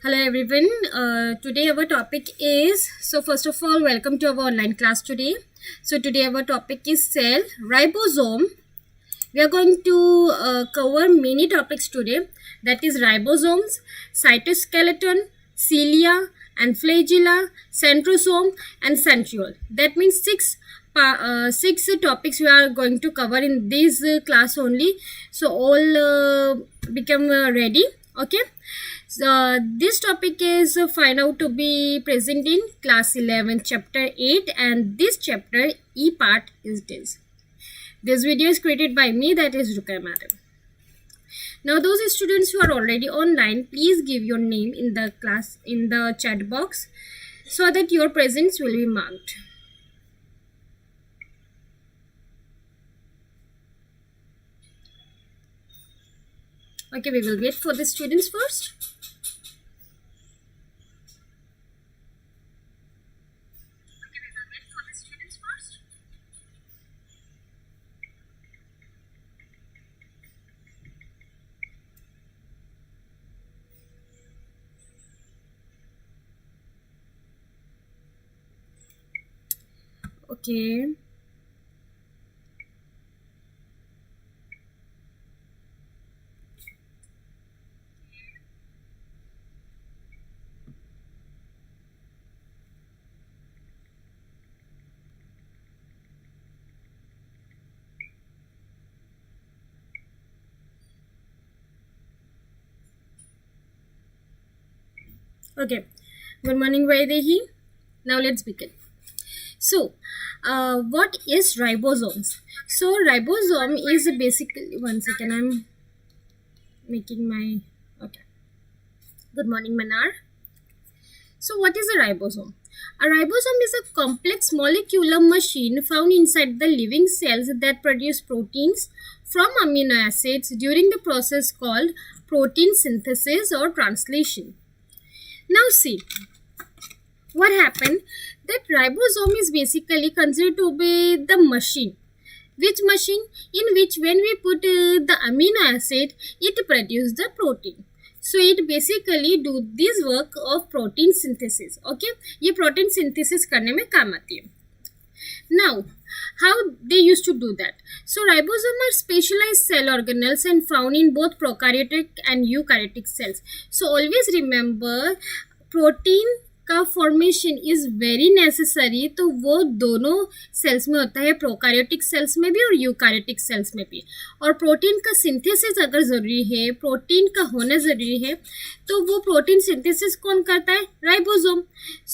Hello everyone. Today our topic is, first of all, welcome to our online class today. So today our topic is cell ribosome. We are going to cover many topics today, that is ribosomes, cytoskeleton, cilia and flagella, centrosome and centriole. That means six topics we are going to cover in this class only. So all become ready. Okay. So this topic is find out to be present in class 11 chapter 8, and this chapter E part is this. This video is created by me, that is Rukai madam. Now those students who are already online, please give your name in the class in the chat box so that your presence will be marked. Okay, we will wait for the students first. Okay. Okay. Good morning, Vaidehi. Now let's begin. So, what is ribosomes? So, ribosome is basically, one second, I'm making my, okay. Good morning, Manar. So, what is a ribosome? A ribosome is a complex molecular machine found inside the living cells that produce proteins from amino acids during the process called protein synthesis or translation. Now see, what happened? That ribosome is basically considered to be the machine. Which machine? In which when we put the amino acid, it produces the protein. So it basically do this work of protein synthesis. Okay, ये protein synthesis करने में काम आती है. Now, how they used to do that? So ribosomes are specialized cell organelles and found in both prokaryotic and eukaryotic cells. So always remember, protein का formation is very necessary, तो वो दोनों sales में होता है, प्रोकार्योटिक सेल्स में भी और यूकार्योटिक सेल्स में भी. और प्रोटीन का सिंथेसिस अगर ज़रूरी है, प्रोटीन का होना ज़रूरी है, तो वो प्रोटीन सिंथेसिस कौन करता है? Ribosome.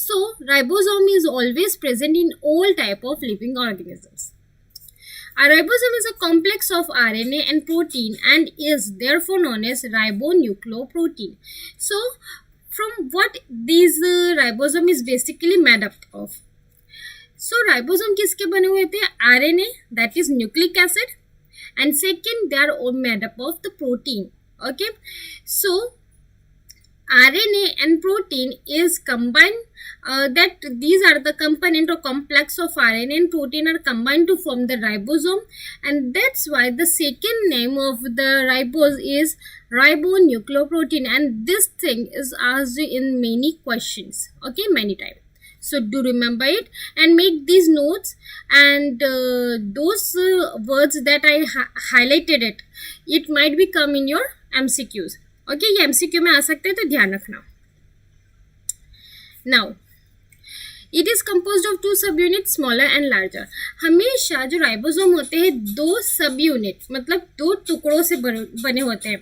So ribosome is always present in all type of living organisms. A ribosome is a complex of RNA and protein and is therefore known as ribonucleoprotein. So from what these ribosome is basically made up of? So ribosome किसके बने हुए थे? RNA, that is nucleic acid, and second they are all made up of the protein. Okay, so RNA and protein is combined, that these are the component or complex of RNA and protein are combined to form the ribosome, and that's why the second name of the ribose is ribonucleoprotein, and this thing is asked in many questions, okay, many times. So do remember it and make these notes, and those words that I highlighted it might be come in your MCQs. Okay, ये MCQ में आ सकते हैं, तो ध्यान रखना. Now it is composed of two sub unit, smaller and larger. हमेशा जो राइबोसोम होते हैं दो सब यूनिट, मतलब दो टुकड़ों से बने होते हैं.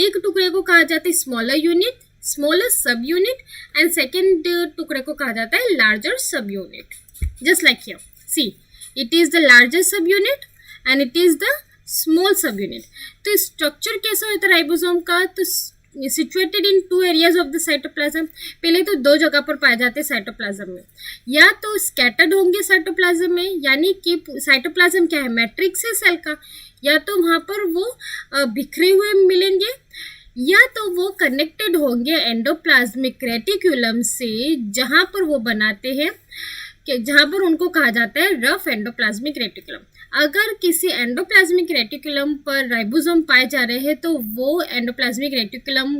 एक टुकड़े को कहा जाता है smaller unit, smaller sub unit, and second टुकड़े को कहा जाता है larger sub unit. Just like here, see, it is the larger sub unit and it is the small sub unit. तो स्ट्रक्चर कैसा होता है राइबोसोम का? तो situated in two areas of the cytoplasm. पहले तो दो जगह पर पाए जाते हैं साइटोप्लाज्म में, या तो स्कैटर्ड होंगे साइटोप्लाज्म में, यानी कि साइटोप्लाज्म क्या है? मैट्रिक्स है सेल का, या तो वहाँ पर वो बिखरे हुए मिलेंगे, या तो वो कनेक्टेड होंगे एंडोप्लाज्मिक रेटिकुलम से, जहाँ पर वो बनाते हैं, जहाँ पर उनको कहा जाता है रफ एंडोप्लाज्मिक रेटिकुलम. अगर किसी एंडोप्लाज्मिक रेटिकुलम पर राइबोसोम पाए जा रहे हैं तो वो एंडोप्लाज्मिक रेटिकुलम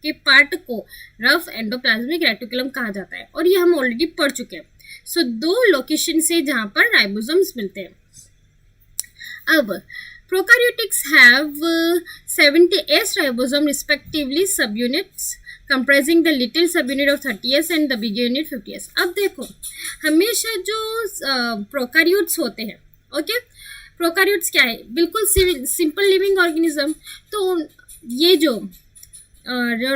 के पार्ट को रफ एंडोप्लाज्मिक रेटिकुलम कहा जाता है, और ये हम ऑलरेडी पढ़ चुके हैं. सो 2 लोकेशन से जहाँ पर राइबोसोम्स मिलते हैं. अब prokaryotics have 70s ribosome respectively subunits comprising the little subunit of 30s and the big unit 50s. अब देखो हमेशा जो प्रोकैरियोट्स होते हैं, ओके, प्रोकैरियोट्स क्या है, बिल्कुल सिंपल लिविंग ऑर्गेनिज्म. तो ये जो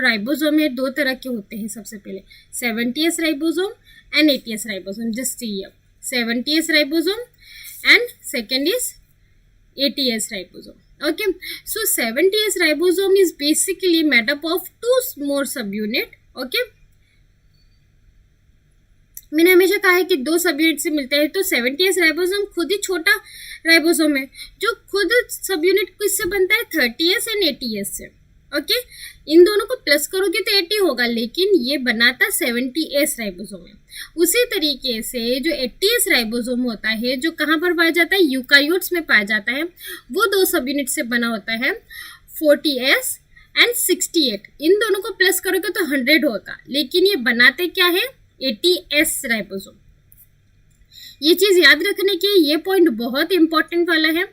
राइबोसोम है 2 तरह के होते हैं. सबसे पहले 70s ribosome and 80s ribosome. Just see here 70s ribosome and second is 80s ribosome. Okay, so 70s ribosome is basically made up of 2 more subunit. Okay, मैंने हमेशा कहा है कि 2 सबयूनिट से मिलते हैं. तो 70s राइबोसोम खुद ही छोटा राइबोसोम है जो खुद सबयूनिट किससे बनता है, 30s एंड 80s से. ओके, इन दोनों को प्लस करोगे तो 80 होगा, लेकिन ये बनाता 70s राइबोसोम है. उसी तरीके से जो 80s राइबोसोम होता है जो कहाँ पर पाया जाता है, यूकारियोट्स में पाया जाता है. वो 2 सबयूनिट से बना होता है, 40s एंड 68. इन दोनों को प्लस करोगे तो 100 होगा, लेकिन ये बनाते क्या है, 80s राइबोसोम. ये चीज़ याद रखने की, ये पॉइंट बहुत इंपॉर्टेंट वाला है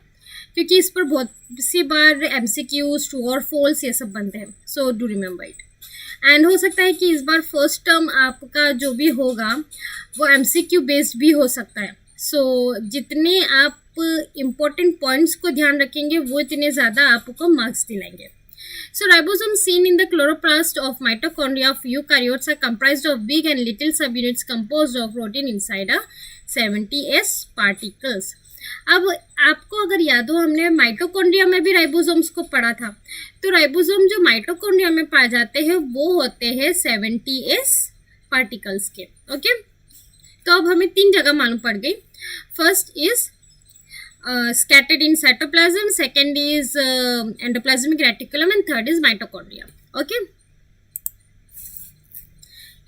क्योंकि इस पर बहुत सी बार MCQs ट्रू और फॉल्स ये सब बनते हैं. So do remember it. And हो सकता है कि इस बार फर्स्ट टर्म आपका जो भी होगा वो MCQ बेस्ड भी हो सकता है. सो जितने आप इम्पोर्टेंट पॉइंट्स को ध्यान रखेंगे वो इतने ज़्यादा आपको मार्क्स दिलाएंगे. So ribosomes seen in the chloroplast of mitochondria of eukaryotes are comprised of big and little subunits composed of protein inside a 70s particles. अब आपको अगर याद हो, हमने माइटोकॉन्ड्रिया में भी राइबोसोम्स को पढ़ा था. तो राइबोसोम जो माइटोकॉन्ड्रिया में पाए जाते हैं वो होते हैं 70s पार्टिकल्स के. ओके, तो अब हमें 3 जगह मालूम पड़ गई. First is scattered in cytoplasm, second is endoplasmic reticulum, and third is mitochondria. Okay,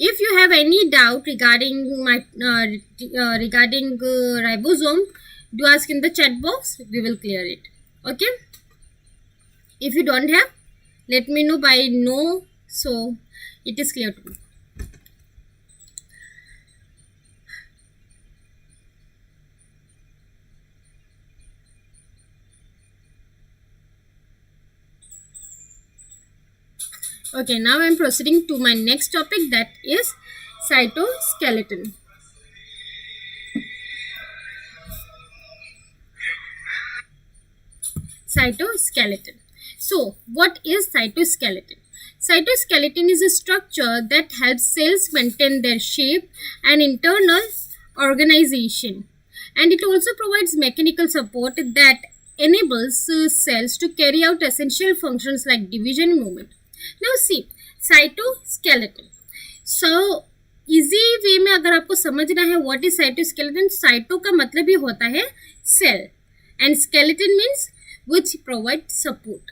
if you have any doubt regarding ribosome, do ask in the chat box, we will clear it. Okay, if you don't have, let me know by no, so it is clear to me. Okay, now I am proceeding to my next topic, that is cytoskeleton. Cytoskeleton. So, what is cytoskeleton? Cytoskeleton is a structure that helps cells maintain their shape and internal organization, and it also provides mechanical support that enables cells to carry out essential functions like division and movement. Now see, cytoskeleton. So easy way में अगर आपको समझना है what is cytoskeleton, cyto का मतलब ही होता है cell and skeleton means which provide support.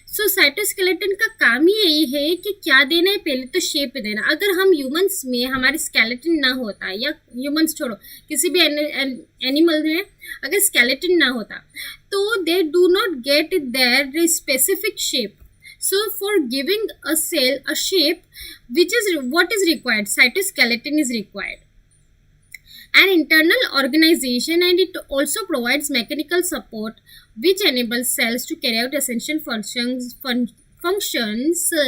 So cytoskeleton का काम ही यही है कि क्या देना है, पहले तो शेप देना. अगर हम ह्यूमंस में हमारे स्केलेटन ना होता, या ह्यूमंस छोड़ो किसी भी एनिमल में अगर स्केलेटन ना होता, तो they do not gate there specific shape. So for giving a cell a shape, which is what is required, cytoskeleton is required. An internal organization, and it also provides mechanical support which enables cells to carry out essential functions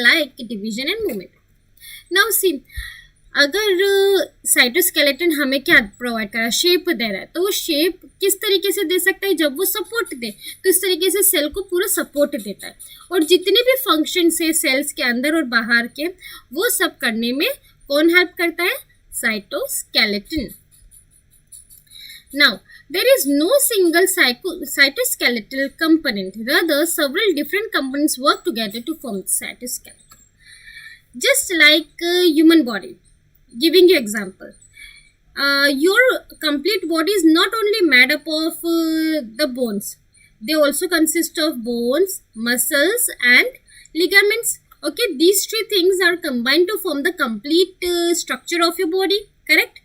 like division and movement. Now see, अगर cytoskeleton हमें क्या provide कर रहा है, shape दे रहा है, तो वो शेप किस तरीके से दे सकता है, जब वो सपोर्ट दे तो इस तरीके से सेल को पूरा सपोर्ट देता है. और जितने भी फंक्शंस है सेल्स के अंदर और बाहर के, वो सब करने में कौन हेल्प करता है, cytoskeleton. Now there is no single cytoskeletal component, rather several different components work together to form the cytoskeleton. Just like human body. Giving you example, your complete body is not only made up of the bones, they also consist of bones, muscles and ligaments. Okay, these 3 things are combined to form the complete structure of your body, correct?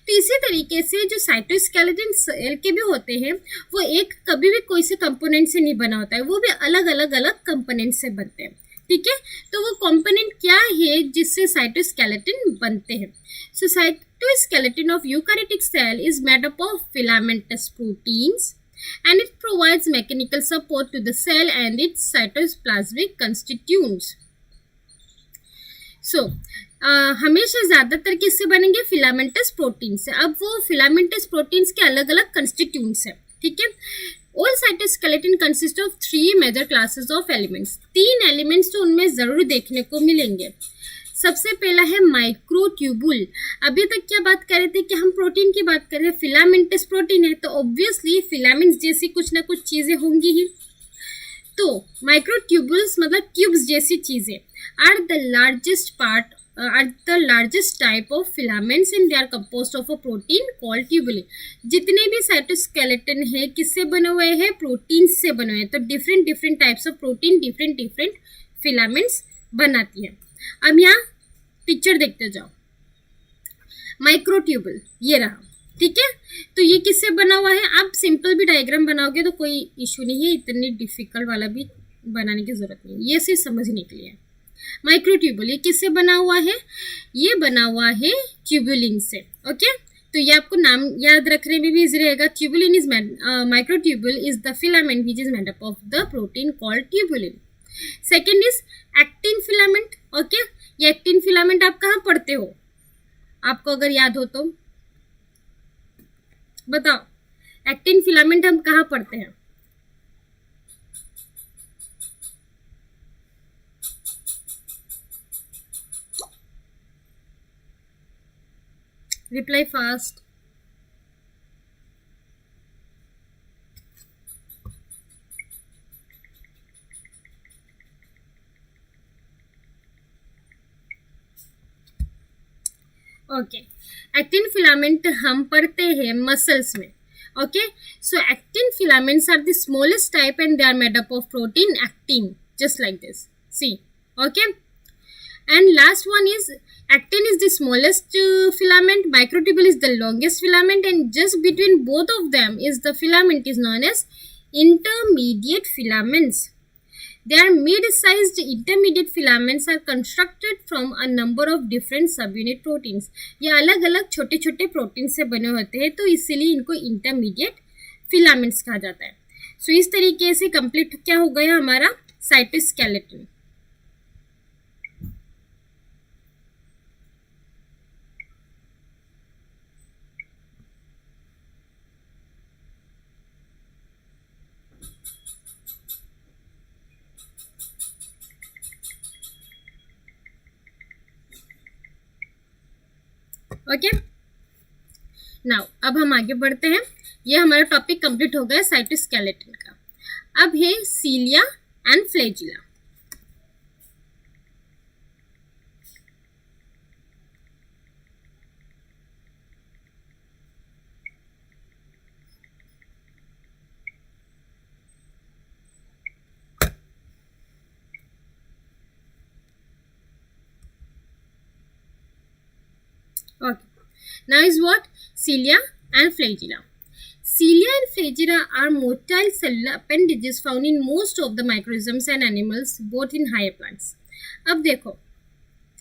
तो इसी तरीके से जो cytoskeleton cell के भी होते हैं, वो एक कभी भी कोई से कंपोनेंट से नहीं बना होता है, वो भी अलग अलग कंपोनेंट से बनते हैं. ठीक है। तो वो कंपोनेंट क्या है जिससे साइटोस्केलेटन बनते हैं? So cytoskeleton of eukaryotic cell is made up of filamentous proteins and it provides mechanical support to the cell and its cytoplasmic constituents. So हमेशा ज़्यादातर किससे बनेंगे? फिलामेंटस प्रोटीन से। अब वो फिलामेंटस प्रोटीन्स के अलग अलग कंस्टिट्यूंट्स हैं, ठीक है। All cytoskeleton consists of 3 major classes of elements. 3 elements तो उनमें ज़रूर देखने को मिलेंगे। सबसे पहला है माइक्रोट्यूबुल। अभी तक क्या बात कर रहे थे कि हम प्रोटीन की बात कर रहे हैं, फिलामेंटस प्रोटीन है तो ऑब्वियसली फिलामेंट्स जैसी कुछ ना कुछ चीज़ें होंगी ही। तो माइक्रोट्यूबुल्स मतलब ट्यूब्स जैसी चीज़ें are the largest type of filaments and they are composed of a protein called tubulin. जितने भी साइटोस्केलेटन है किससे बने हुए हैं? प्रोटीन से बने हुए हैं। तो different types of protein different filaments बनाती है। अब यहाँ पिक्चर देखते जाओ। माइक्रोट्यूबुल ये रहा, ठीक है। तो ये किससे बना हुआ है? आप सिंपल भी डायग्राम बनाओगे तो कोई इशू नहीं है, इतनी डिफिकल्ट वाला भी बनाने की जरूरत नहीं, ये सिर्फ समझने के लिए। माइक्रोट्यूबुल ये किससे बना हुआ है? ये बना हुआ है ट्यूबुलिन से, ओके। तो ये आपको नाम याद रखने में भी इजी रहेगा। Tubulin is microtubule is the filament which is made up of the protein called tubulin. Second is actin filament, okay. ये एक्टिन फिलामेंट आप कहाँ पढ़ते हो? आपको अगर याद हो तो बताओ, एक्टिन फिलामेंट हम कहाँ पढ़ते हैं? Reply fast. Okay, actin filament हम पढ़ते हैं मसल्स में, okay. So actin filaments are the smallest type and they are made up of protein actin, just like this, see, okay. And last one is actin is the smallest filament, microtubule is the longest filament, and just between both of them is the filament is known as intermediate filaments. They are mid-sized intermediate filaments are constructed from a number of different subunit proteins. ये अलग अलग छोटे छोटे protein से बने होते हैं, तो इसीलिए इनको intermediate filaments कहा जाता है। सो इस तरीके से कंप्लीट क्या हो गया हमारा साइटोस्केलेटन। ओके, नाउ अब हम आगे बढ़ते हैं। ये हमारा टॉपिक कंप्लीट हो गया साइटोस्केलेटन का। अब है सीलिया and flagella. Okay, now is what? Cilia and flagella. Cilia and flagella are motile cellular appendages found in most of the microorganisms and animals, both in higher plants. अब देखो,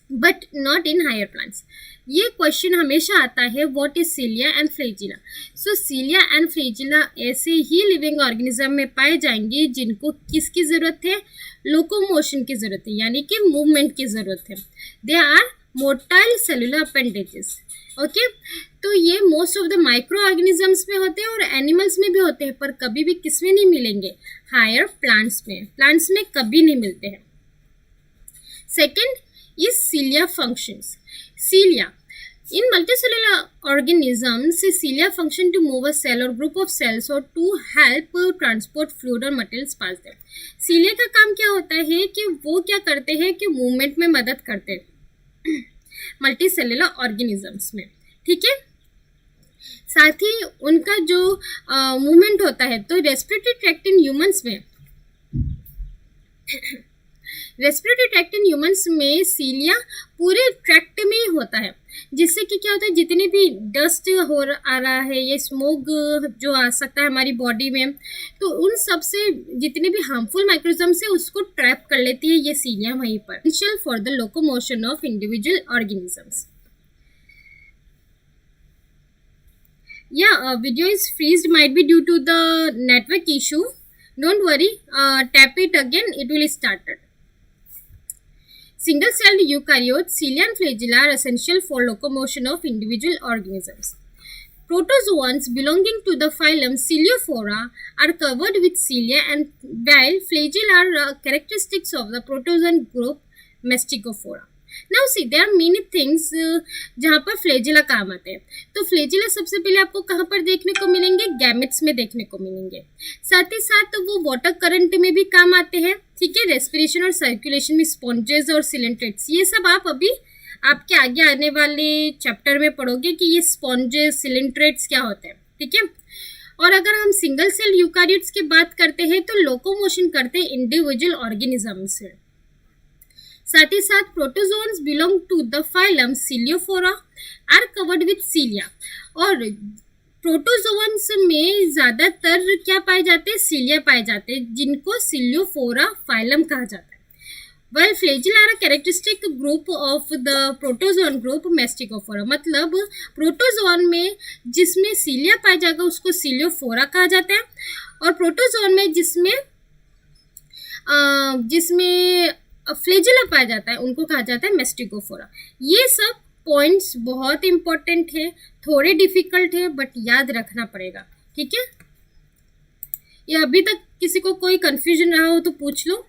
but not in higher plants. ये question हमेशा आता है, what is cilia and flagella? So cilia and flagella ऐसे ही living organism में पाए जाएंगे जिनको किसकी ज़रूरत है? लोकोमोशन की ज़रूरत है, यानी कि मूवमेंट की ज़रूरत है। They are motile cellular appendages, okay. तो ये most of the micro organisms में होते हैं और एनिमल्स में भी होते हैं, पर कभी भी किस में नहीं मिलेंगे? हायर प्लांट्स में। प्लांट्स में कभी नहीं मिलते हैं। Second is cilia functions. Cilia in multicellular organisms, cilia function to move a cell और ग्रुप ऑफ सेल्स और टू हेल्प ट्रांसपोर्ट फ्लूइड और मटेरियल्स पास देम। सीलिया का काम क्या होता है कि वो क्या करते हैं कि मूवमेंट में मदद करते हैं मल्टी सेलुलर ऑर्गेनिजम्स में, ठीक है। साथ ही उनका जो मूवमेंट होता है, तो रेस्पिरेटरी ट्रैक्ट इन ह्यूमंस में रेस्पिरेटरी ट्रैक्ट इन ह्यूमंस में सीलिया पूरे ट्रैक्ट में ही होता है। जिससे कि क्या होता है, जितनी भी डस्ट आ रहा है, ये स्मोक जो आ सकता है हमारी बॉडी में, तो उन सब से जितने भी हार्मफुल माइक्रोजम्स है उसको ट्रैप कर लेती है ये सीलिया वहीं पर। Essential for the locomotion of individual organisms. Yeah, video is freezed, might be due to the network issue. Don't worry, tap it again, it will start. Single-celled eukaryotes, cilia and flagella are essential for locomotion of individual organisms. Protozoans belonging to the phylum Ciliophora are covered with cilia, and while flagella are characteristics of the protozoan group Mastigophora. Now see there are many things जहाँ पर flagella काम आते हैं। तो flagella सबसे पहले आपको कहाँ पर देखने को मिलेंगे, गैमेट्स में देखने को मिलेंगे। साथ ही साथ वो वाटर करंट में भी काम आते हैं, ठीक है, रेस्पिरेशन और सर्कुलेशन में स्पॉन्जेस और सिलेंट्रेट्स, ये सब आप अभी आपके आगे आने वाले चैप्टर में पढ़ोगे कि ये स्पॉन्जेस सिलेंट्रेट्स क्या होते हैं, ठीक है। और अगर हम सिंगल सेल यूकारियोट्स की बात करते हैं तो लोकोमोशन करते हैं इंडिविजुअल ऑर्गेनिजम्स से। साथ ही साथ protozoans belong to the phylum Ciliophora are covered with cilia, और प्रोटोजोन्स में ज़्यादातर क्या पाए जाते हैं, सीलिया पाए जाते हैं, जिनको सिलियोफोरा फाइलम कहा जाता है। Well flagella are characteristic group of the protozoan group Mastigophora, मतलब प्रोटोजोन में जिसमें सीलिया पाया जाएगा उसको सिलियोफोरा कहा जाता है, और प्रोटोजोन में जिसमें फ्लैजिला पाया जाता है उनको कहा जाता है मैस्टिकोफोरा। ये सब पॉइंट्स बहुत इंपॉर्टेंट है, थोड़े डिफिकल्ट है, बट याद रखना पड़ेगा, ठीक है। ये अभी तक किसी को कोई कंफ्यूजन रहा हो तो पूछ लो।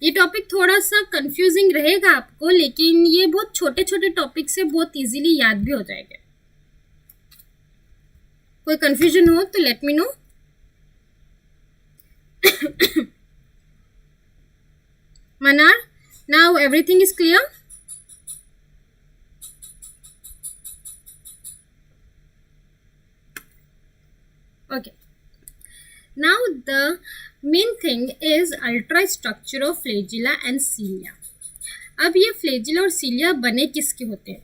ये टॉपिक थोड़ा सा कंफ्यूजिंग रहेगा आपको, लेकिन ये बहुत छोटे छोटे टॉपिक से बहुत इजीली याद भी हो जाएगा। कोई कंफ्यूजन हो तो let me know. Manar, now everything is clear? Okay. Now the main thing is ultrastructure of flagella and cilia. अब ये फ्लैजिला और सीलिया बने किसके होते हैं?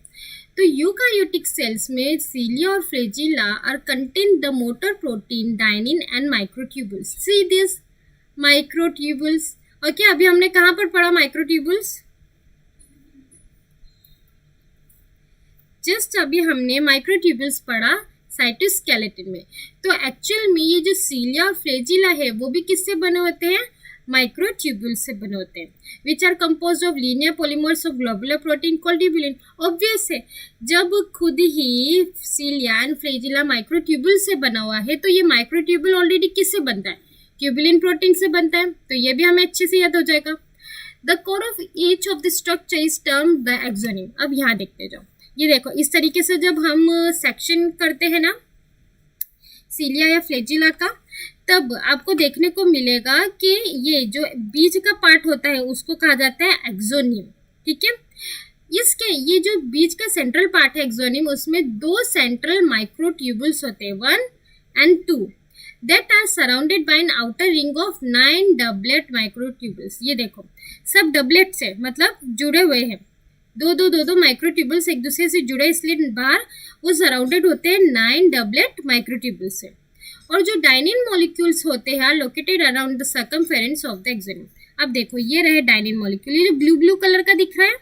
तो यूकारियोटिक सेल्स में सीलिया और flagella are contain the motor protein dynein and microtubules. See this microtubules. Okay, अभी हमने कहाँ पर पढ़ा माइक्रोट्यूबुल्स? जस्ट अभी हमने माइक्रोट्यूबुल्स पढ़ा साइटोस्केलेटन में। तो एक्चुअल में ये जो सीलिया और फ्लैजिला है वो भी किससे बने होते हैं, माइक्रोट्यूबुल से बने होते हैं, which are composed of linear polymers of globular protein called tubulin. Obvious है, जब खुद ही सीलिया एंड फ्लैजिला माइक्रोट्यूबुल से बना हुआ है तो ये माइक्रोट्यूबुल ऑलरेडी किससे बनता है, ट्यूबुलिन प्रोटीन से बनता है, तो ये भी हमें अच्छे से याद हो जाएगा। The core of each of the structure is term the exonym. अब यहाँ देखते जाओ, ये देखो इस तरीके से जब हम सेक्शन करते हैं ना सीलिया या फ्लैजिला का, तब आपको देखने को मिलेगा कि ये जो बीच का पार्ट होता है उसको कहा जाता है एक्सोनिम, ठीक है। इसके ये जो बीच का सेंट्रल पार्ट है एक्सोनिम, उसमें 2 सेंट्रल माइक्रोट्यूबुल्स होते हैं, 1 and 2, that are surrounded by an outer ring of 9 doublet microtubules। ये देखो सब डबलेट से मतलब जुड़े हुए हैं, दो माइक्रोट्यूबुल्स एक दूसरे से जुड़े, इसलिए बाहर वो सराउंडेड होते हैं 9 डबलेट माइक्रोट्यूबुल्स से। और जो डाइनिन मॉलिक्यूल्स होते हैं located around the circumference of the exonym. अब देखो ये रहे डाइनिन मॉलिक्यूल, ये जो ब्लू ब्लू कलर का दिख रहा है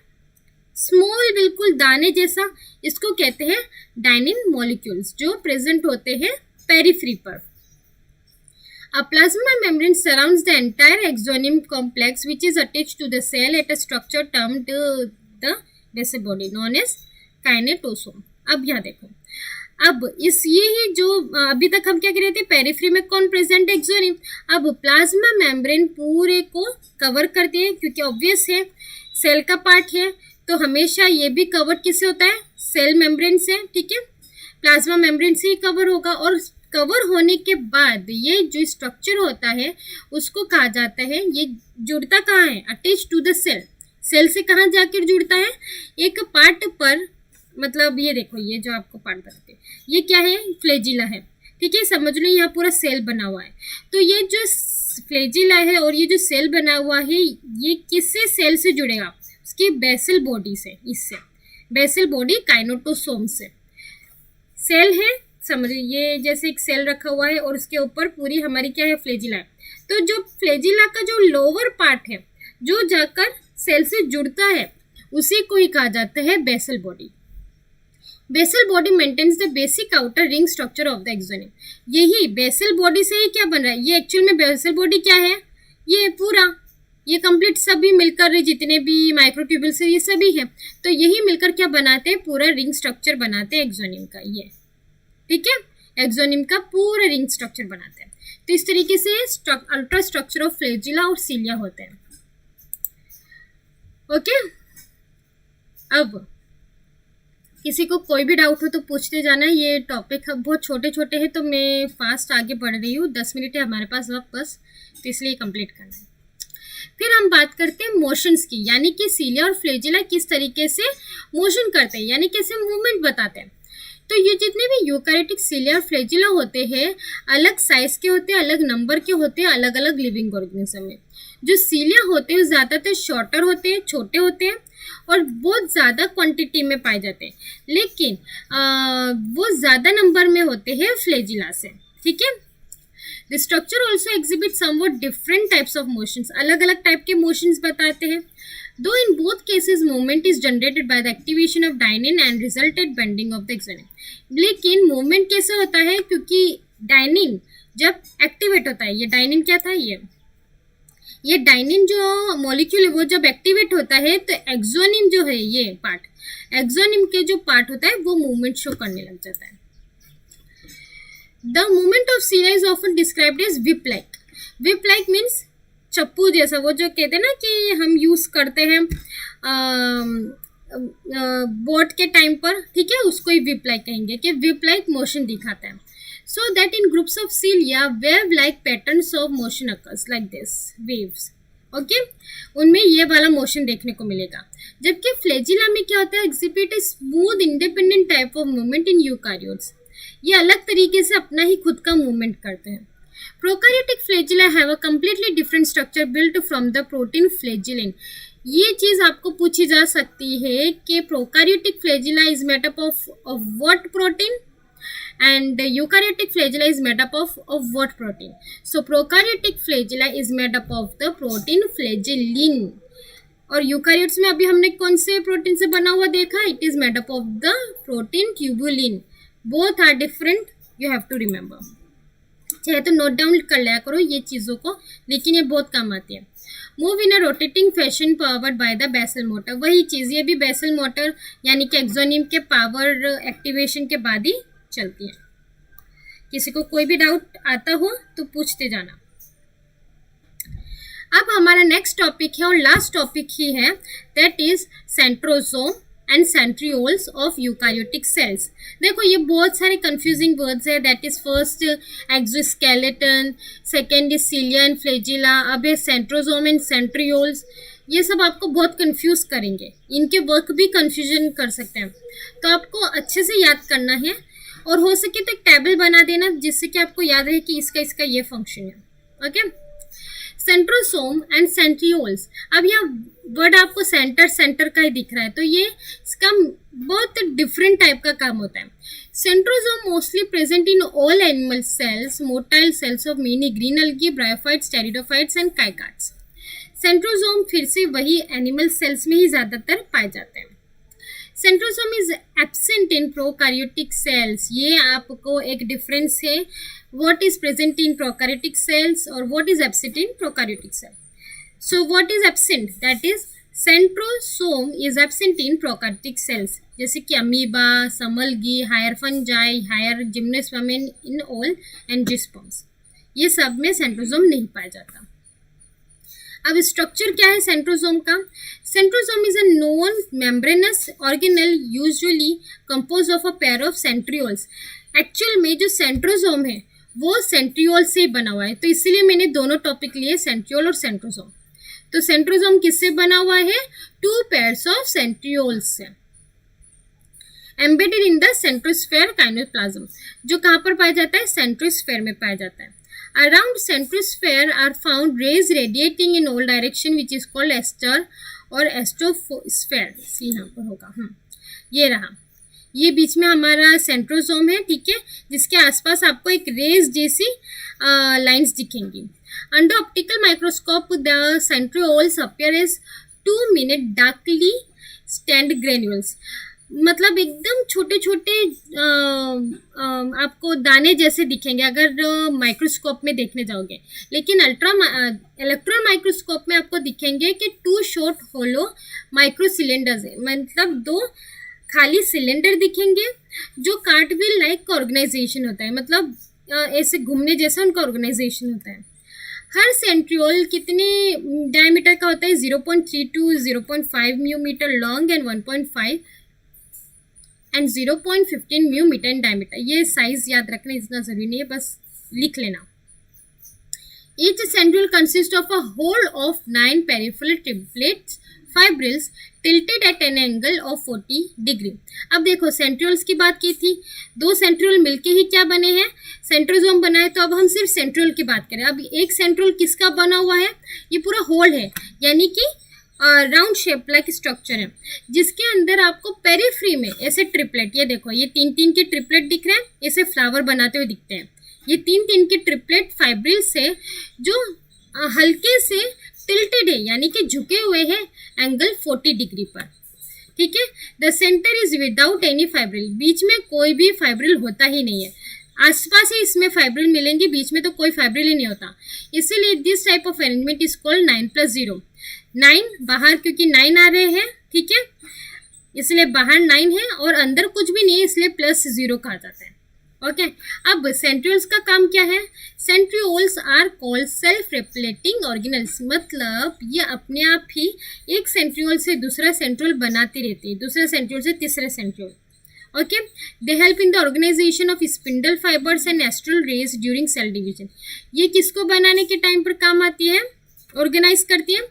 स्मॉल बिल्कुल दाने जैसा, इसको कहते हैं डाइनिन मॉलिक्यूल्स, जो प्रेजेंट होते हैं पेरिफ्री पर। A plasma membrane surrounds the entire exonym complex which is attached to the cell at a structure termed the basic body known as kinetosome। अब यहाँ देखो, अब इस ये ही जो अभी तक हम क्या कह रहे थे, पेरिफ्री में कौन प्रेजेंट है, एक्सोनिम। अब प्लाज्मा मेम्ब्रेन पूरे को कवर करते हैं, क्योंकि ऑब्वियस है सेल का पार्ट है, तो हमेशा ये भी कवर किससे होता है, सेल मेम्ब्रेन से, ठीक है, प्लाज्मा मेम्ब्रेन से ही कवर होगा। और कवर होने के बाद ये जो स्ट्रक्चर होता है उसको कहा जाता है, ये जुड़ता कहाँ है, attach to the cell. Cell से कहाँ जाकर जुड़ता है, एक पार्ट पर, मतलब ये देखो ये जो आपको पार्ट बताते हैं ये क्या है, फ्लैजिला है, ठीक है, समझ लो यहाँ पूरा सेल बना हुआ है। तो ये जो फ्लैजिला है और ये जो सेल बना हुआ है ये किससे सेल से जुड़ेगा, उसकी बेसल बॉडी से, इससे बेसल बॉडी काइनेटोसोम से। सेल है, समझिए ये जैसे एक सेल रखा हुआ है और उसके ऊपर पूरी हमारी क्या है, फ्लैजिला है। तो जो फ्लैजिला का जो लोअर पार्ट है जो जाकर सेल से जुड़ता है उसी को ही कहा जाता है basal body. Basal body maintains the basic outer ring structure of the axoneme. यही बेसल बॉडी से ही क्या बन रहा है, ये एक्चुअल में बेसल बॉडी क्या है, ये पूरा ये कंप्लीट सभी मिलकर जितने भी माइक्रोट्यूब्यूल्स है ये सभी है, तो यही मिलकर क्या बनाते हैं, पूरा रिंग स्ट्रक्चर बनाते हैं एक्सोनिम का। ये ठीक है, एक्सोनिम का पूरा रिंग स्ट्रक्चर बनाते हैं। तो इस तरीके से अल्ट्रा स्ट्रक्चर ऑफ फ्लैजिला और सीलिया होते हैं। ओके, अब किसी को कोई भी डाउट हो तो पूछते जाना। ये टॉपिक बहुत छोटे छोटे हैं तो मैं फास्ट आगे बढ़ रही हूँ, 10 मिनट है हमारे पास वक्त बस, तो इसलिए कंप्लीट करना है। फिर हम बात करते हैं मोशंस की, यानी कि सीलिया और फ्लैजिला किस तरीके से मोशन करते हैं, यानी कैसे मूवमेंट बताते हैं। तो ये जितने भी यूकैरियोटिक सीलिया और फ्लैजिला होते हैं अलग साइज के होते हैं, अलग नंबर के होते हैं, अलग अलग लिविंग ऑर्गेनिज्म में। जो सीलिया होते हैं ज़्यादातर शॉर्टर होते हैं, छोटे होते हैं और बहुत ज़्यादा क्वांटिटी में पाए जाते हैं, लेकिन वो ज़्यादा नंबर में होते हैं फ्लैजिला से। ठीक है, the structure also exhibit somewhat different types of motions, अलग अलग टाइप के मोशंस बताते हैं। दो in both cases movement is generated by the activation of dynein and resulted bending of the exonym. लेकिन मूवमेंट कैसे होता है, क्योंकि डाइनिन जब एक्टिवेट होता है, ये डाइनिन क्या था, ये डाइनिन जो मॉलिक्यूल है वो जब एक्टिवेट होता है तो एक्सोनिम जो है ये पार्ट, एक्सोनिम के जो पार्ट होता है वो मूवमेंट शो करने लग जाता है। The movement of cilia is often described as whip like. Whip like means चप्पू जैसा, वो जो कहते हैं ना कि हम यूज करते हैं बोट के टाइम पर, ठीक है, उसको ही विप लाइक कहेंगे कि विप लाइक मोशन दिखाता है। So that in groups of cilia, wave-like patterns of motion occurs like this, waves. Okay? उनमें ये वाला मोशन देखने को मिलेगा। जबकि फ्लैजिला में क्या होता है, exhibit a smooth independent type of movement in eukaryotes. ये अलग तरीके से अपना ही खुद का मूवमेंट करते हैं। Prokaryotic flagella have a completely different structure built from the protein flagellin. ये चीज़ आपको पूछी जा सकती है कि prokaryotic flagella is made up of what protein? And the eukaryotic flagella is made up of what protein? So prokaryotic flagella is made up of the protein flagellin. और eukaryotes में अभी हमने कौन से प्रोटीन से बना हुआ देखा, it is made up of the protein tubulin. Both are different, you have to remember. चाहे तो नोट डाउन कर लिया करो ये चीज़ों को, लेकिन ये बहुत काम आती है। Move in a rotating fashion powered by the basal motor, वही चीज़ ये भी बेसल मोटर यानी कि एक्सोनिम के पावर एक्टिवेशन के बाद ही चलती है। किसी को कोई भी डाउट आता हो तो पूछते जाना। अब हमारा नेक्स्ट टॉपिक है और लास्ट टॉपिक ही है, that is centrosome and centrioles of eukaryotic cells. देखो ये बहुत सारे कंफ्यूजिंग वर्ड्स है, that is first exoskeleton, second is सीलिया and flagella, अब है सेंट्रोसोम एंड सेंट्रियोल्स। ये सब आपको बहुत कंफ्यूज करेंगे, इनके वर्क भी कंफ्यूजन कर सकते हैं, तो आपको अच्छे से याद करना है और हो सके तो एक टेबल बना देना जिससे कि आपको याद रहे कि इसका इसका ये फंक्शन है। Okay, centrosome and centrioles. अब यह वर्ड आपको सेंटर का ही दिख रहा है, तो ये इसका बहुत डिफरेंट टाइप का काम होता है। Centrosome mostly present in all animal cells, motile cells of many green algae, bryophytes, pteridophytes and cycads. Centrosome फिर से वही एनिमल सेल्स में ही ज़्यादातर पाए जाते हैं। Centrosome is absent in prokaryotic cells, ये आपको एक डिफरेंस है, what is present in prokaryotic cells और what is absent in prokaryotic cell. So what is absent, that is centrosome is absent in prokaryotic cells, जैसे कि amoeba, some algae, higher fungi, higher gymnosperm in all angiosperms, ये सब में centrosome नहीं पाया जाता। अब स्ट्रक्चर क्या है सेंट्रोसोम का? Centrosome is a non membranes organelle usually compose of a pair of centrioles. Actual में जो सेंट्रोसोम है वो सेंट्रियोल से बना हुआ है, तो इसीलिए मैंने दोनों टॉपिक लिए, सेंट्रियोल और सेंट्रोसोम। तो सेंट्रोसोम किससे बना हुआ है? 2 पेयर्स ऑफ सेंट्रियोल्स से। एम्बेडेड इन द सेंट्रोस्फेयर काइनोप्लाज्म, जो कहाँ पर पाया जाता है? सेंट्रोस्फेयर में पाया जाता है। Around centrosphere are found rays radiating in all direction which is called ester और एस्ट्रोस्फेयर, सी यहाँ पर होगा। ये रहा, ये बीच में हमारा सेंट्रोसोम है, ठीक है, जिसके आसपास आपको एक रेज जैसी लाइंस दिखेंगी. Under optical microscope the centrioles appear as 2-minute darkly stained granules. मतलब एकदम छोटे छोटे आपको दाने जैसे दिखेंगे अगर माइक्रोस्कोप में देखने जाओगे, लेकिन इलेक्ट्रॉन माइक्रोस्कोप में आपको दिखेंगे कि 2 शॉर्ट होलो माइक्रो सिलेंडर्स है, मतलब 2 खाली सिलेंडर दिखेंगे जो कार्टविल लाइक ऑर्गेनाइजेशन होता है, मतलब ऐसे घूमने जैसा उनका ऑर्गेनाइजेशन होता है. हर सेंट्रियोल कितने डायमीटर का होता है? 0.3 to 0.5 mu metre long and 1.5 and 0.15 mu metre in diameter. ये साइज याद रखना इतना जरूरी नहीं है, बस लिख लेना. Each centriole consists of a whole of 9 peripheral triplets fibrils tilted at an angle of 40 degree. अब देखो सेंट्रियोल्स की बात की थी, 2 सेंट्रियोल मिलके ही क्या बने हैं? सेंट्रोसोम बना है. तो अब हम सिर्फ सेंट्रियोल की बात करें. अब एक सेंट्रियोल किसका बना हुआ है? ये पूरा होल है, यानी कि राउंड शेप लाइक स्ट्रक्चर है, जिसके अंदर आपको पेरिफ्री में ऐसे ट्रिपलेट, ये देखो ये 3-3 के ट्रिपलेट दिख रहे हैं, ऐसे फ्लावर बनाते हुए दिखते हैं. ये 3-3 के ट्रिपलेट फाइब्रिल्स से जो हल्के से टिल्टेड है, यानी कि झुके हुए हैं एंगल 40 डिग्री पर, ठीक है. The centre is without any fibril. बीच में कोई भी फाइब्रिल होता ही नहीं है, आसपास ही इसमें फाइब्रिल मिलेंगे, बीच में तो कोई फाइब्रिल ही नहीं होता. इसीलिए this type of arrangement is called 9+0. 9 बाहर क्योंकि 9 आ रहे हैं, ठीक है, इसलिए बाहर 9 है और अंदर कुछ भी नहीं है, इसलिए +0 कहा जाता है. ओके. अब सेंट्रियोल्स का काम क्या है? Centrioles are called self replicating organelles. मतलब ये अपने आप ही एक सेंट्रियोल से दूसरा सेंट्रियोल बनाती रहती है, दूसरे सेंट्रियोल से तीसरे centriole. Okay. They help in the organisation of spindle fibres and astral rays during cell division. ये किसको बनाने के टाइम पर काम आती है? ऑर्गेनाइज करती है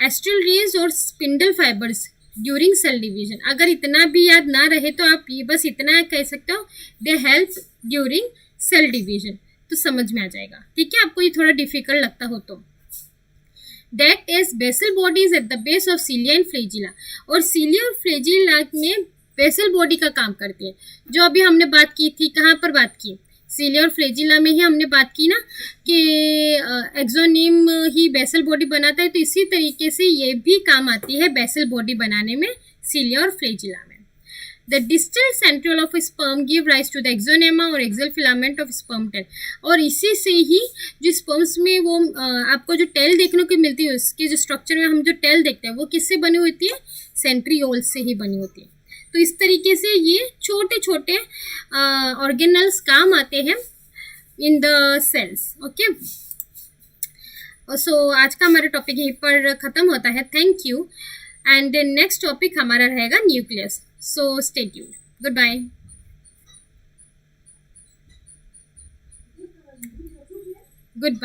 एस्ट्रल रेज और spindle fibres during cell division. अगर इतना भी याद ना रहे तो आप ये बस इतना कह सकते हो, they help during cell division, तो समझ में आ जाएगा, ठीक है. आपको ये थोड़ा डिफिकल्ट लगता हो तो. That as basal bodies at the base of cilia and flagella. और सीलिया और फ्लैजिला में बेसल बॉडी का काम करती है, जो अभी हमने बात की थी. कहाँ पर बात की? सीलिया और फ्लैजिला में ही हमने बात की ना कि एक्सोनिम ही बेसल बॉडी बनाता है, तो इसी तरीके से ये भी काम आती है बेसल बॉडी बनाने में सीलिया और फ्लैजिला में. The distal centriole of sperm give rise to the axoneme और axial filament of sperm tail. और इसी से ही जो स्पर्म्स में वो आपको जो टेल देखने को मिलती है, उसके जो स्ट्रक्चर में हम जो टेल देखते हैं वो किससे बनी होती है? सेंट्रियोल से ही बनी होती है. तो इस तरीके से ये छोटे छोटे ऑर्गेनल्स काम आते हैं in the cells. Okay. So आज का हमारा टॉपिक यहीं पर ख़त्म होता है. Thank you. And next topic हमारा रहेगा nucleus. So stay tuned. Goodbye. Good bye.